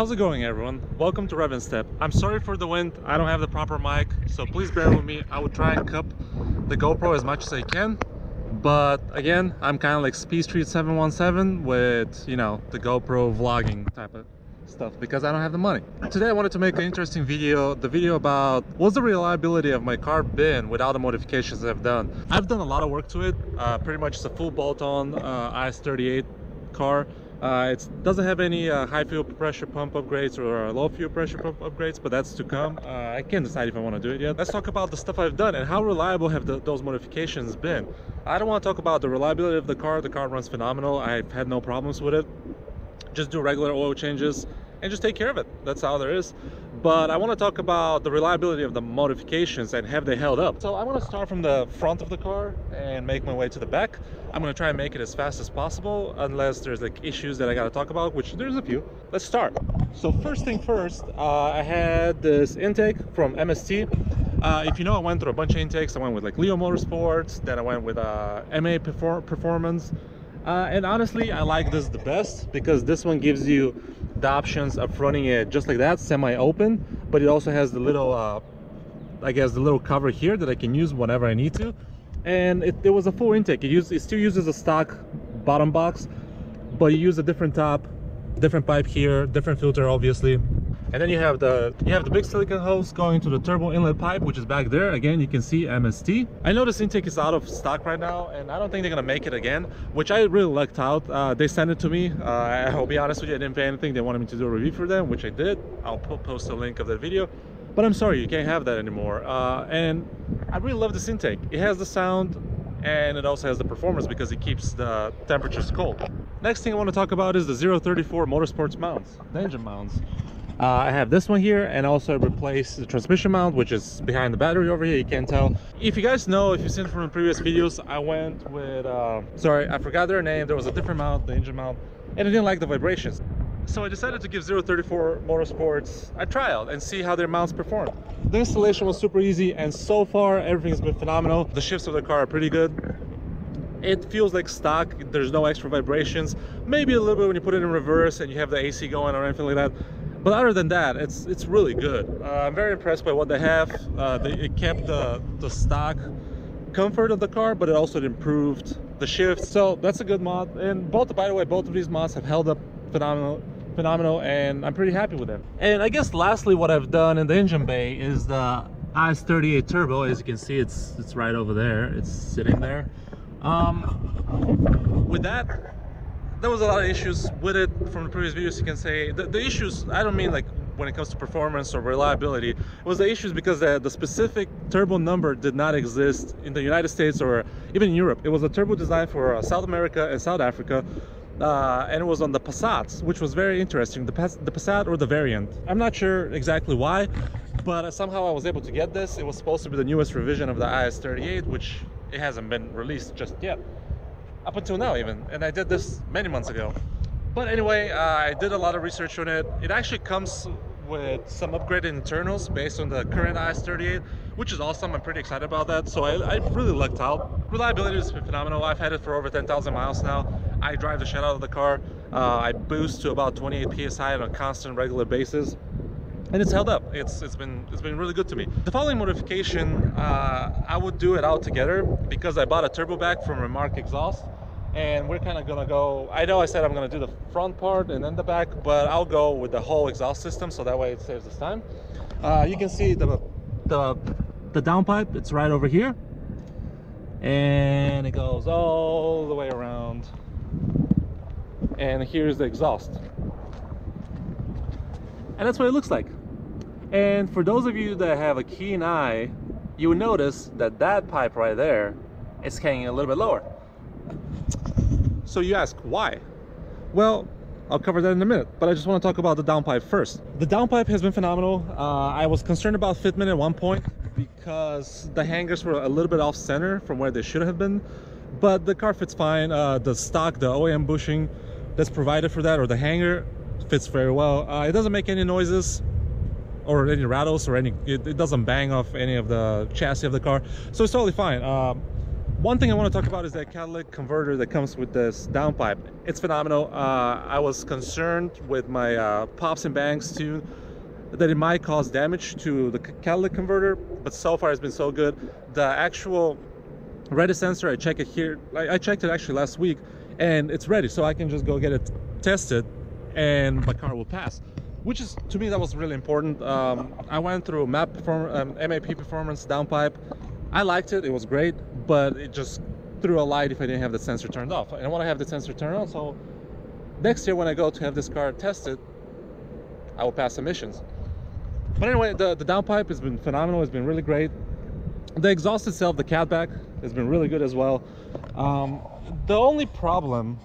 How's it going, everyone? Welcome to Rev and Step. I'm sorry for the wind. I don't have the proper mic, so please bear with me. I would try and cup the GoPro as much as I can, but again, I'm kind of like Speed Street 717 with, you know, the GoPro vlogging type of stuff because I don't have the money. Today I wanted to make an interesting video, the video about what's the reliability of my car been with all the modifications that I've done. I've done a lot of work to it. Pretty much it's a full bolt-on IS38 car. It doesn't have any high fuel pressure pump upgrades or low fuel pressure pump upgrades, but that's to come. I can't decide if I want to do it yet. Let's talk about the stuff I've done and how reliable have those modifications been. I don't want to talk about the reliability of the car. The car runs phenomenal. I've had no problems with it. Just do regular oil changes and just take care of it. That's all there is. But I want to talk about the reliability of the modifications and have they held up. So I want to start from the front of the car and make my way to the back. I'm going to try and make it as fast as possible, unless there's like issues that I got to talk about, which there's a few. Let's start. So first thing first, I had this intake from MST. If you know, I went through a bunch of intakes. I went with like Leo Motorsports, then I went with MA Performance. And honestly, I like this the best because this one gives you the options of running it just like that, semi-open, but it also has the little I guess the little cover here that I can use whenever I need to. And it was a full intake. It still uses a stock bottom box, but you use a different top, different pipe here, different filter obviously. And then you have the big silicone hose going to the turbo inlet pipe, which is back there. Again, you can see MST. I know this intake is out of stock right now, and I don't think they're gonna make it again, which I really lucked out. They sent it to me. I'll be honest with you, I didn't pay anything. They wanted me to do a review for them, which I did. I'll post a link of that video. But I'm sorry, you can't have that anymore. And I really love this intake. It has the sound, and it also has the performance because it keeps the temperatures cold. Next thing I want to talk about is the 034 Motorsports mounts, the engine mounts. I have this one here, and also I replaced the transmission mount, which is behind the battery over here. You can't tell. If you guys know, if you've seen from the previous videos, I went with sorry, I forgot their name. There was a different mount, the engine mount, and I didn't like the vibrations, so I decided to give 034 Motorsports a trial and see how their mounts perform. The installation was super easy, and so far everything's been phenomenal. The shifts of the car are pretty good. It feels like stock. There's no extra vibrations, maybe a little bit when you put it in reverse and you have the AC going or anything like that. But other than that, it's really good. I'm very impressed by what they have. It kept the stock comfort of the car, but it also improved the shift. So that's a good mod. And by the way, both of these mods have held up phenomenal, and I'm pretty happy with them. And I guess lastly, what I've done in the engine bay is the IS38 turbo. As you can see, it's right over there. It's sitting there. With that, there was a lot of issues with it from the previous videos. You can say the issues, I don't mean like when it comes to performance or reliability. It was the issues because the specific turbo number did not exist in the United States or even in Europe. It was a turbo designed for South America and South Africa, and it was on the Passats, which was very interesting. The Passat or the variant, I'm not sure exactly why, but somehow I was able to get this. It was supposed to be the newest revision of the IS38, which it hasn't been released just yet, up until now even, and I did this many months ago. But anyway, I did a lot of research on it. It actually comes with some upgraded internals based on the current IS38, which is awesome. I'm pretty excited about that. So I really lucked out. Reliability has been phenomenal. I've had it for over 10,000 miles now. I drive the shit out of the car. I boost to about 28 psi on a constant, regular basis, and it's held up. It's been really good to me. The following modification, I would do it all together because I bought a turbo back from Remark Exhaust, and we're kind of gonna go. I know I said I'm gonna do the front part and then the back, but I'll go with the whole exhaust system, so that way it saves us time. You can see the downpipe. It's right over here, and it goes all the way around, and here's the exhaust, and that's what it looks like. And for those of you that have a keen eye, you will notice that that pipe right there is hanging a little bit lower. So you ask why? Well, I'll cover that in a minute, but I just want to talk about the downpipe first. The downpipe has been phenomenal. I was concerned about fitment at one point because the hangers were a little bit off center from where they should have been, but the car fits fine. The stock, the OEM bushing that's provided for that, or the hanger, fits very well. It doesn't make any noises or any rattles or it doesn't bang off any of the chassis of the car, so it's totally fine. One thing I want to talk about is that catalytic converter that comes with this downpipe. It's phenomenal. I was concerned with my pops and bangs tune that it might cause damage to the catalytic converter, but so far it's been so good. The actual ready sensor, I checked it here. I checked it actually last week, and it's ready, so I can just go get it tested, and my car will pass. Which is, to me, that was really important. I went through MAP performance downpipe. I liked it, it was great, but it just threw a light if I didn't have the sensor turned off. And I want to have the sensor turned on, so next year when I go to have this car tested, I will pass emissions. But anyway, the downpipe has been phenomenal, it's been really great. The exhaust itself, the catback, has been really good as well. The only problem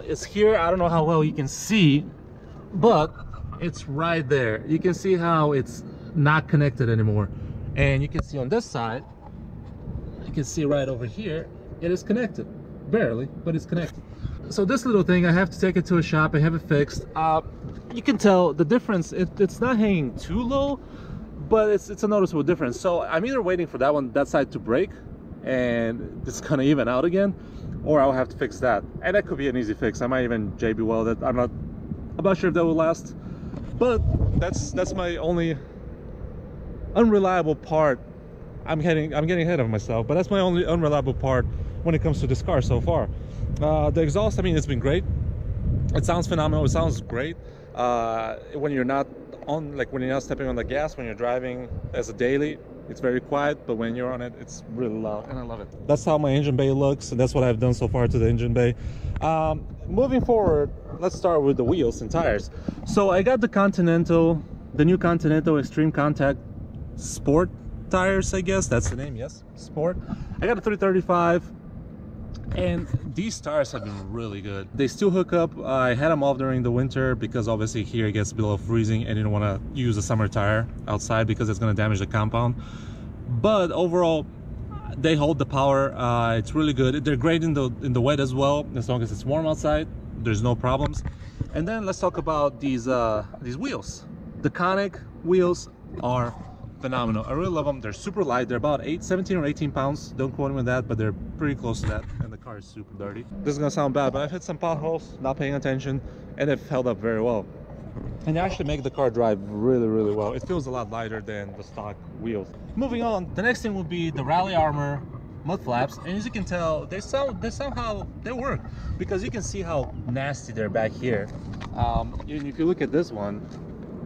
is here. I don't know how well you can see, but it's right there. You can see how it's not connected anymore. And you can see on this side, you can see right over here, it is connected. Barely, but it's connected. So this little thing, I have to take it to a shop and have it fixed. You can tell the difference. It's not hanging too low, but it's a noticeable difference. So I'm either waiting for that side to break and it's gonna even out again, or I'll have to fix that. And that could be an easy fix. I might even JB weld it. I'm not sure if that will last, but that's my only unreliable part. I'm getting ahead of myself, but that's my only unreliable part when it comes to this car so far. The exhaust, I mean, it's been great. It sounds phenomenal. It sounds great when you're not on, like when you're not stepping on the gas, when you're driving as a daily, it's very quiet, but when you're on it, it's really loud, and I love it. That's how my engine bay looks, and that's what I've done so far to the engine bay. Moving forward, let's start with the wheels and tires. So I got the new Continental Extreme Contact Sport tires, I guess that's the name. Yes, Sport. I got a 335, and these tires have been really good. They still hook up. I had them off during the winter because obviously here it gets below freezing and you don't want to use a summer tire outside because it's going to damage the compound. But overall, they hold the power. It's really good. They're great in the wet as well, as long as it's warm outside. There's no problems. And then let's talk about these wheels. The Conic wheels are phenomenal. I really love them. They're super light. They're about 17 or 18 pounds. Don't quote me on that, but they're pretty close to that. And the car is super dirty. This is gonna sound bad, but I've hit some potholes, not paying attention, and they've held up very well. And they actually make the car drive really, really well. It feels a lot lighter than the stock wheels. Moving on, the next thing will be the Rally Armor mud flaps, and as you can tell, they work, because you can see how nasty they're back here. If you look at this one,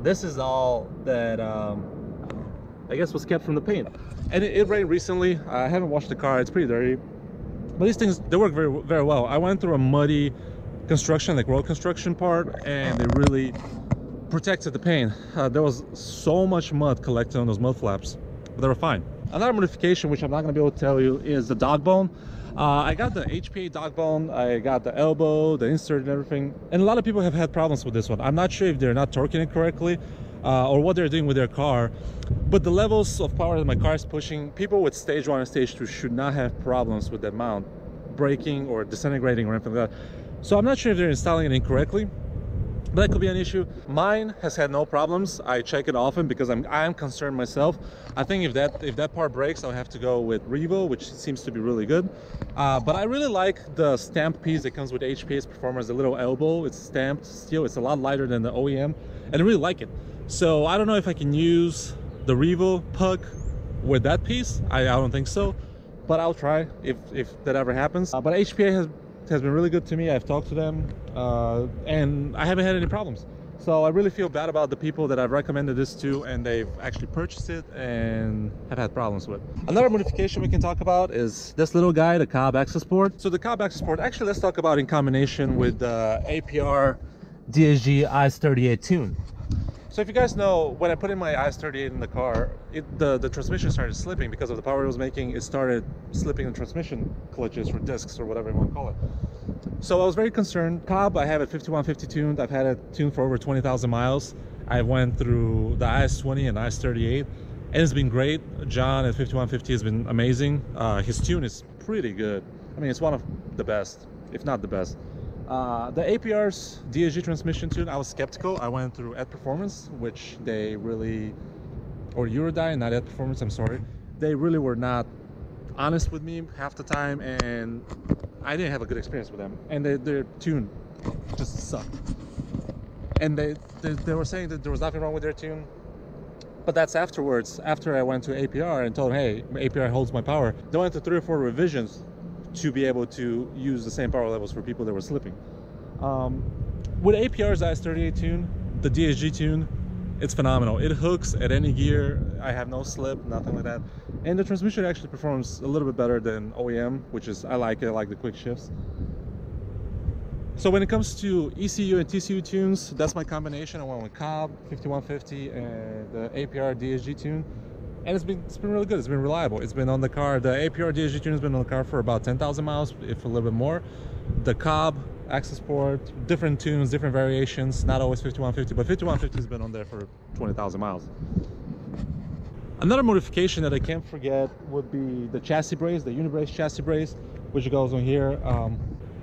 this is all that I guess was kept from the paint, and it rained recently. I haven't washed the car, it's pretty dirty, but these things, they work very, very well. I went through a muddy construction, like road construction part, and they really protected the paint. There was so much mud collected on those mud flaps, but they were fine. Another modification, which I'm not going to be able to tell you, is the dog bone. I got the HPA dog bone, I got the elbow, the insert and everything, and a lot of people have had problems with this one. I'm not sure if they're not torquing it correctly or what they're doing with their car, but the levels of power that my car is pushing, people with stage 1 and stage 2 should not have problems with that mount breaking or disintegrating or anything like that. So I'm not sure if they're installing it incorrectly, but that could be an issue. Mine has had no problems. I check it often because I am concerned myself. I think if that part breaks, I'll have to go with Revo, which seems to be really good. But I really like the stamped piece that comes with HPA's Performance, the little elbow. It's stamped steel. It's a lot lighter than the OEM, and I really like it. So I don't know if I can use the Revo puck with that piece. I don't think so, but I'll try if that ever happens. But HPA has been really good to me. I've talked to them and I haven't had any problems. So I really feel bad about the people that I've recommended this to and they've actually purchased it and have had problems with. Another modification we can talk about is this little guy, the Cobb Access Port. So the Cobb Access Port, actually let's talk about in combination with the APR DSG IS38 tune. So if you guys know, when I put in my IS38 in the car, the transmission started slipping because of the power it was making. It started slipping the transmission clutches or discs or whatever you want to call it. So I was very concerned. Cobb, I have it 5150 tuned. I've had it tuned for over 20,000 miles. I went through the IS20 and IS38, and it's been great. John at 5150 has been amazing. His tune is pretty good. I mean, it's one of the best, if not the best. The APR's DSG transmission tune, I was skeptical. I went through Ed Performance, which they really, or Eurodyne, not Ed Performance, I'm sorry. They really were not honest with me half the time, and I didn't have a good experience with them. And their tune just sucked. And they were saying that there was nothing wrong with their tune, but that's afterwards, after I went to APR and told them, hey, APR holds my power. They went to 3 or 4 revisions to be able to use the same power levels for people that were slipping. With APR's IS38 tune, the DSG tune, it's phenomenal. It hooks at any gear. I have no slip, nothing like that. And the transmission actually performs a little bit better than OEM, which is, I like it, I like the quick shifts. So when it comes to ECU and TCU tunes, that's my combination. I went with Cobb 5150 and the APR DSG tune, and it's been really good. It's been reliable. It's been on the car. The APR DSG tune has been on the car for about 10,000 miles, if a little bit more. The Cobb access port, different tunes, different variations, not always 5150, but 5150 has been on there for 20,000 miles. Another modification that I can't forget would be the chassis brace, the Unibrace chassis brace, which goes on here.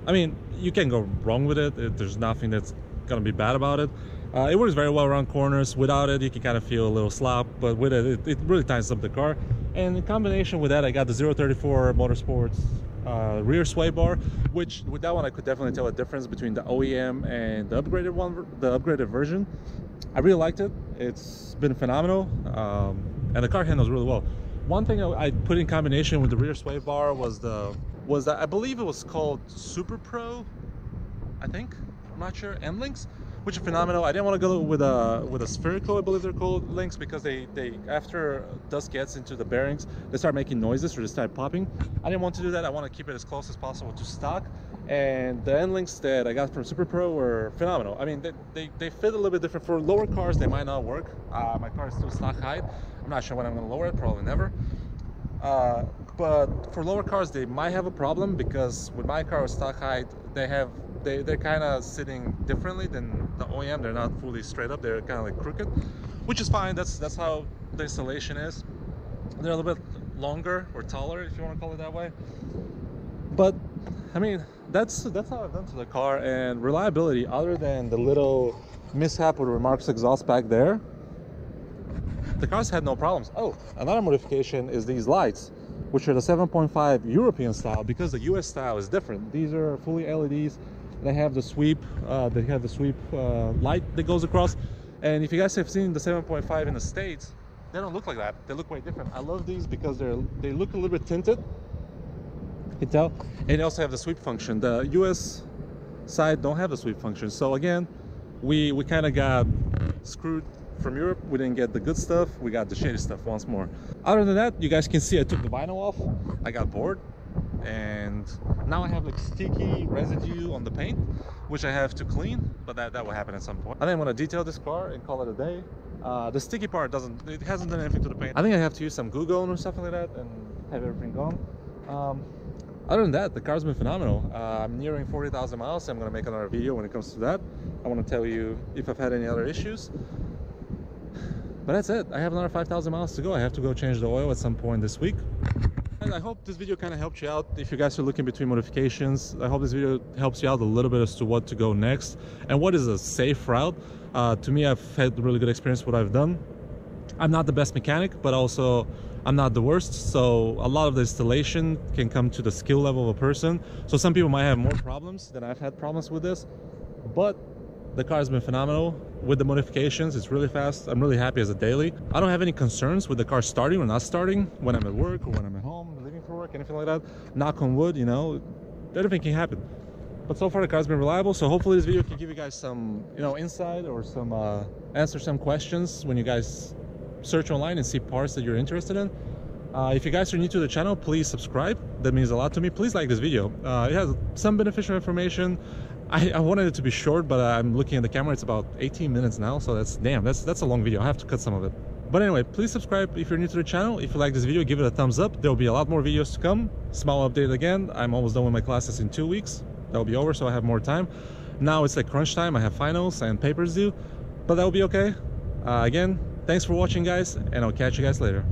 I mean, you can't go wrong with it. There's nothing that's gonna be bad about it. It works very well around corners. Without it, you can kind of feel a little slop, but with it, it really tightens up the car. And in combination with that, I got the 034 Motorsports rear sway bar, which with that one I could definitely tell a difference between the OEM and the upgraded one, the upgraded version. I really liked it. It's been phenomenal, and the car handles really well. One thing I put in combination with the rear sway bar was that I believe it was called Super Pro, I think, I'm not sure, end links, which are phenomenal. I didn't want to go with a spherical, I believe they're called, links, because they after dust gets into the bearings, they start making noises or they start popping. I didn't want to do that. I want to keep it as close as possible to stock, and the end links that I got from Super Pro were phenomenal. I mean, they fit a little bit different. For lower cars, they might not work. My car is still stock height. I'm not sure when I'm going to lower it, probably never. But for lower cars, they might have a problem, because with my car with stock height, they're kind of sitting differently than the OEM. They're not fully straight up. They're kind of like crooked, which is fine. That's how the installation is. They're a little bit longer or taller, if you want to call it that way. But I mean, that's how I've done to the car. And reliability, other than the little mishap with Remark's exhaust back there, the cars had no problems. Oh, another modification is these lights, which are the 7.5 European style, because the US style is different. These are fully LEDs. They have the sweep. Light that goes across. And if you guys have seen the 7.5 in the States, they don't look like that. They look way different. I love these because they look a little bit tinted. You can tell. And they also have the sweep function. The US side don't have the sweep function. So again, we kind of got screwed from Europe. We didn't get the good stuff. We got the shady stuff once more. Other than that, you guys can see I took the vinyl off. I got bored, and now I have like sticky residue on the paint, which I have to clean, but that will happen at some point. I think I'm gonna detail this car and call it a day. The sticky part it hasn't done anything to the paint. I think I have to use some glue gun or something like that and have everything gone. Other than that, the car's been phenomenal. I'm nearing 40,000 miles, so I'm gonna make another video when it comes to that. I want to tell you if I've had any other issues. But that's it. I have another 5,000 miles to go. I have to go change the oil at some point this week. And I hope this video kind of helped you out. If you guys are looking between modifications, I hope this video helps you out a little bit as to what to go next and what is a safe route. To me, I've had really good experience with what I've done. I'm not the best mechanic, but also I'm not the worst. So a lot of the installation can come to the skill level of a person. So some people might have more problems than I've had problems with this, but the car has been phenomenal. With the modifications, it's really fast. I'm really happy as a daily. I don't have any concerns with the car starting or not starting when I'm at work or when I'm at home, leaving for work, anything like that. Knock on wood, you know, anything can happen. But so far the car's been reliable, so hopefully this video can give you guys some, you know, insight or some answer some questions when you guys search online and see parts that you're interested in. If you guys are new to the channel, please subscribe. That means a lot to me. Please like this video. It has some beneficial information. I wanted it to be short, but I'm looking at the camera, it's about 18 minutes now, so that's a long video. I have to cut some of it. But anyway, please subscribe if you're new to the channel. If you like this video, give it a thumbs up. There will be a lot more videos to come. Small update again, I'm almost done with my classes in 2 weeks. That'll be over, so I have more time. Now it's like crunch time. I have finals and papers due, but that'll be okay. Again, thanks for watching, guys, and I'll catch you guys later.